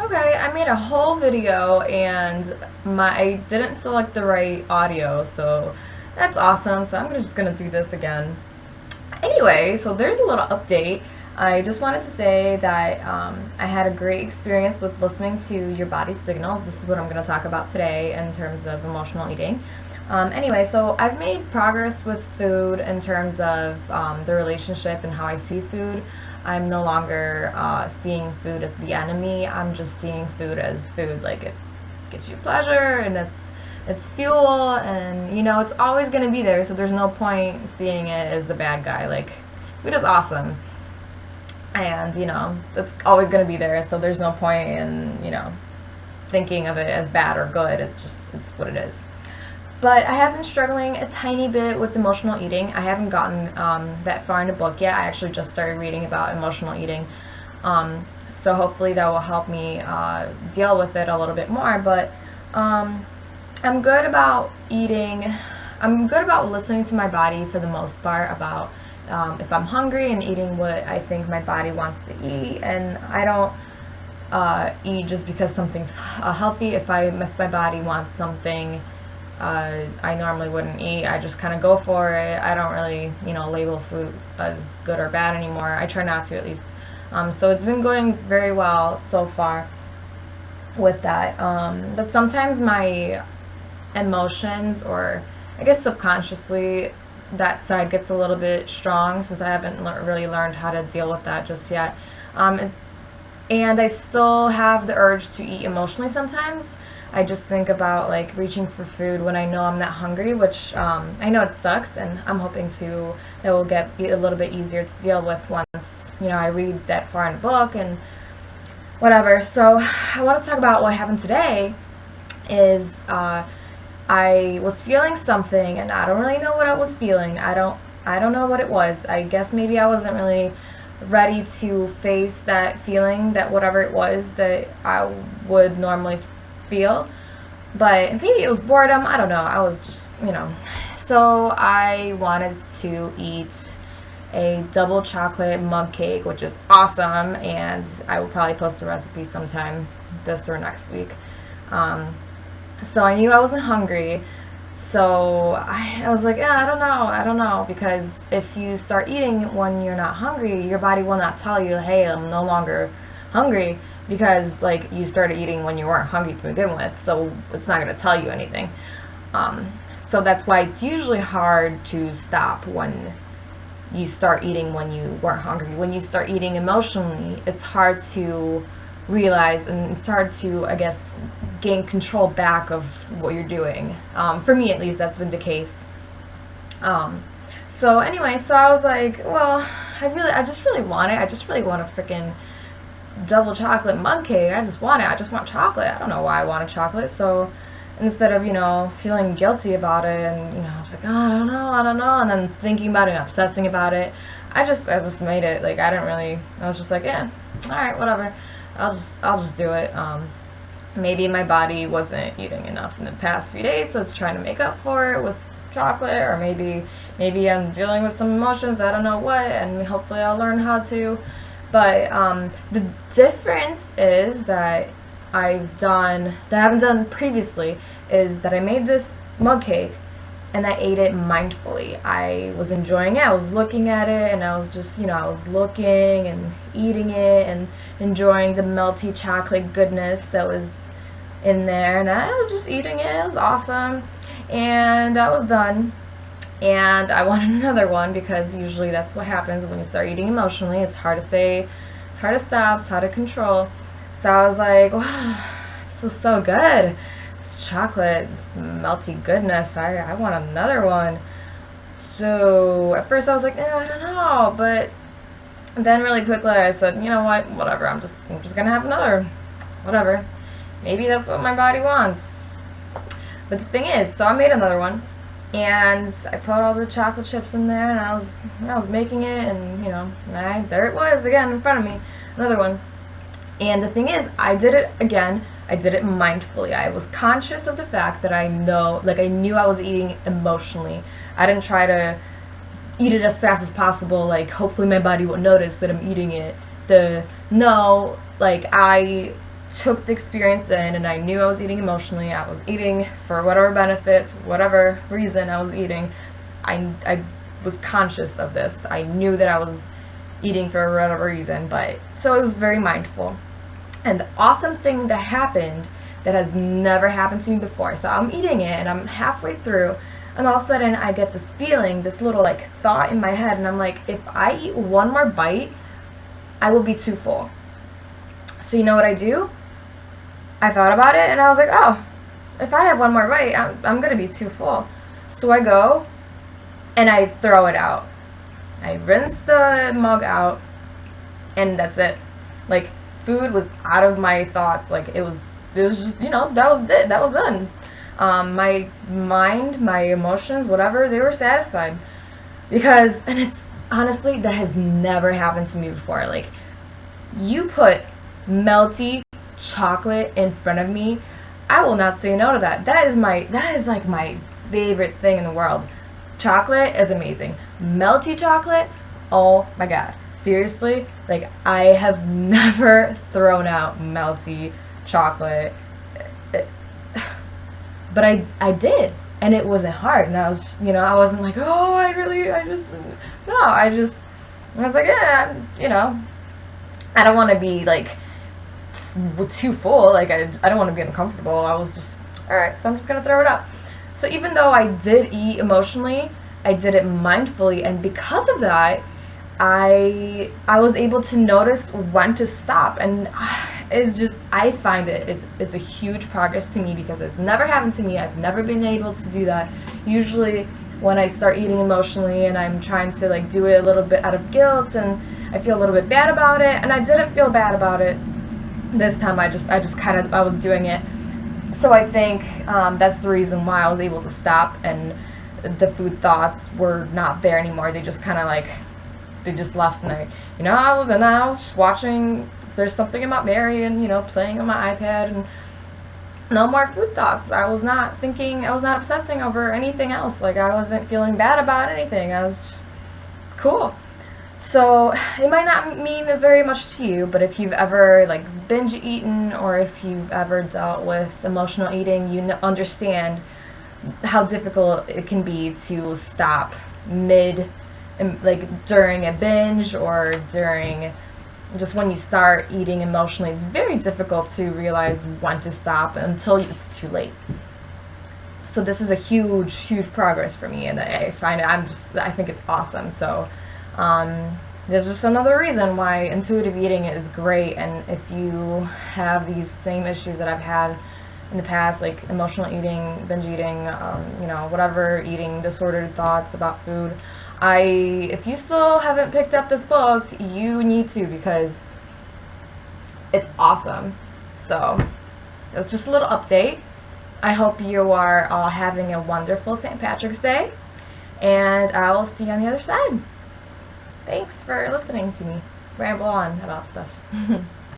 Okay, I made a whole video and I didn't select the right audio, so that's awesome. So I'm just gonna do this again. Anyway, so there's a little update. I just wanted to say that I had a great experience with listening to your body's signals. This is what I'm going to talk about today in terms of emotional eating. Anyway, so I've made progress with food in terms of the relationship and how I see food. I'm no longer seeing food as the enemy. I'm just seeing food as food. Like, it gives you pleasure and it's fuel, and it's always going to be there, so there's no point seeing it as the bad guy. Like, food is awesome, and it's always going to be there, so there's no point in thinking of it as bad or good. It's what it is. But I have been struggling a tiny bit with emotional eating. I haven't gotten that far in the book yet. I actually just started reading about emotional eating, so hopefully that will help me deal with it a little bit more. But I'm good about eating. I'm good about listening to my body for the most part, about if I'm hungry and eating what I think my body wants to eat. And I don't eat just because something's healthy. If my body wants something I normally wouldn't eat, I just kind of go for it. I don't really label food as good or bad anymore. I try not to, at least. So it's been going very well so far with that. But sometimes my emotions, or I guess subconsciously, that side gets a little bit strong, since I haven't really learned how to deal with that just yet. And I still have the urge to eat emotionally sometimes. I just think about like reaching for food when I know I'm not hungry, which I know it sucks, and I'm hoping that will get a little bit easier to deal with once I read that far in the book and whatever. So I want to talk about what happened today. Is I was feeling something, and I don't really know what I was feeling. I don't know what it was. I guess maybe I wasn't really ready to face that feeling, that whatever it was that I would normally feel. But maybe it was boredom. I don't know. I was just, So I wanted to eat a double chocolate mug cake, which is awesome, and I will probably post a recipe sometime this or next week. So I knew I wasn't hungry, so I was like, I don't know, because if you start eating when you're not hungry, your body will not tell you, hey, I'm no longer hungry, because like you started eating when you weren't hungry to begin with, so it's not going to tell you anything. So that's why it's usually hard to stop when you start eating when you weren't hungry. When you start eating emotionally, it's hard to realize, and it's hard to, I guess, gain control back of what you're doing. For me, at least, that's been the case. So anyway, so I was like, well, I just really want it. I just really want a freaking double chocolate mug cake. I just want it. I just want chocolate. I don't know why I wanted chocolate. So instead of feeling guilty about it, and I was like, oh, I don't know, and then thinking about it and obsessing about it, I just made it. Like, I was just like, yeah, all right, whatever. I'll just do it. Maybe my body wasn't eating enough in the past few days, so it's trying to make up for it with chocolate, or maybe I'm dealing with some emotions, I don't know what, and hopefully I'll learn how to. But the difference is that I haven't done previously, is that I made this mug cake and I ate it mindfully. I was enjoying it. I was looking at it, and I was just, I was looking and eating it and enjoying the melty chocolate goodness that was in there, and I was just eating it. It was awesome, and I was done. And I wanted another one, because usually that's what happens when you start eating emotionally. It's hard to say, it's hard to stop, it's hard to control. So I was like, wow, this was so good. It's chocolate, it's melty goodness. I want another one. So at first I was like, I don't know, but then really quickly I said, you know what, whatever. I'm just gonna have another, whatever. Maybe that's what my body wants. But the thing is, so I made another one, and I put all the chocolate chips in there, and I was making it, and there it was again in front of me, another one. And the thing is, I did it again. I did it mindfully. I was conscious of the fact that I knew I was eating emotionally. I didn't try to eat it as fast as possible, like hopefully my body won't notice that I'm eating it. I took the experience in, and I knew I was eating emotionally. I was eating for whatever benefit, whatever reason I was eating. I was conscious of this. I knew that I was eating for whatever reason, but so I was very mindful. And the awesome thing that happened that has never happened to me before. So I'm eating it and I'm halfway through, and all of a sudden I get this feeling, this little like thought in my head, and I'm like, if I eat one more bite, I will be too full. So you know what I do? I thought about it and I was like, oh, if I have one more bite, I'm gonna be too full. So I go and I throw it out. I rinse the mug out, and that's it. Like, food was out of my thoughts. Like, it was just, you know, that was it. That was done. My mind, my emotions, whatever, they were satisfied. Because, and it's, honestly, that has never happened to me before. Like, you put melty chocolate in front of me, I will not say no to that. That is like my favorite thing in the world. Chocolate is amazing. Melty chocolate, oh my god. Seriously, like, I have never thrown out melty chocolate, but I did, and it wasn't hard, and I was, you know, I wasn't like, oh, I was like, yeah, you know, I don't want to be like too full, like, I don't want to be uncomfortable. I was just, alright, so I'm just gonna throw it up. So even though I did eat emotionally, I did it mindfully, and because of that, I was able to notice when to stop, and it's just, I find it's a huge progress to me because it's never happened to me. I've never been able to do that. Usually when I start eating emotionally and I'm trying to like do it a little bit out of guilt, and I feel a little bit bad about it, and I didn't feel bad about it this time. I was doing it. So I think that's the reason why I was able to stop, and the food thoughts were not there anymore. They just kind of like, they just left, and I was just watching There's Something About Mary, and, you know, playing on my iPad, and no more food thoughts. I was not obsessing over anything else. Like, I wasn't feeling bad about anything. I was just cool. So it might not mean very much to you, but if you've ever like binge eaten, or if you've ever dealt with emotional eating, you understand how difficult it can be to stop mid, like during a binge, or during just when you start eating emotionally. It's very difficult to realize when to stop until it's too late. So this is a huge progress for me, and I think it's awesome. So there's just another reason why intuitive eating is great. And if you have these same issues that I've had in the past, like emotional eating, binge eating, you know, whatever, eating disordered thoughts about food, if you still haven't picked up this book, you need to, because it's awesome. So it's just a little update. I hope you are all having a wonderful St. Patrick's Day, and I will see you on the other side. Thanks for listening to me ramble on about stuff.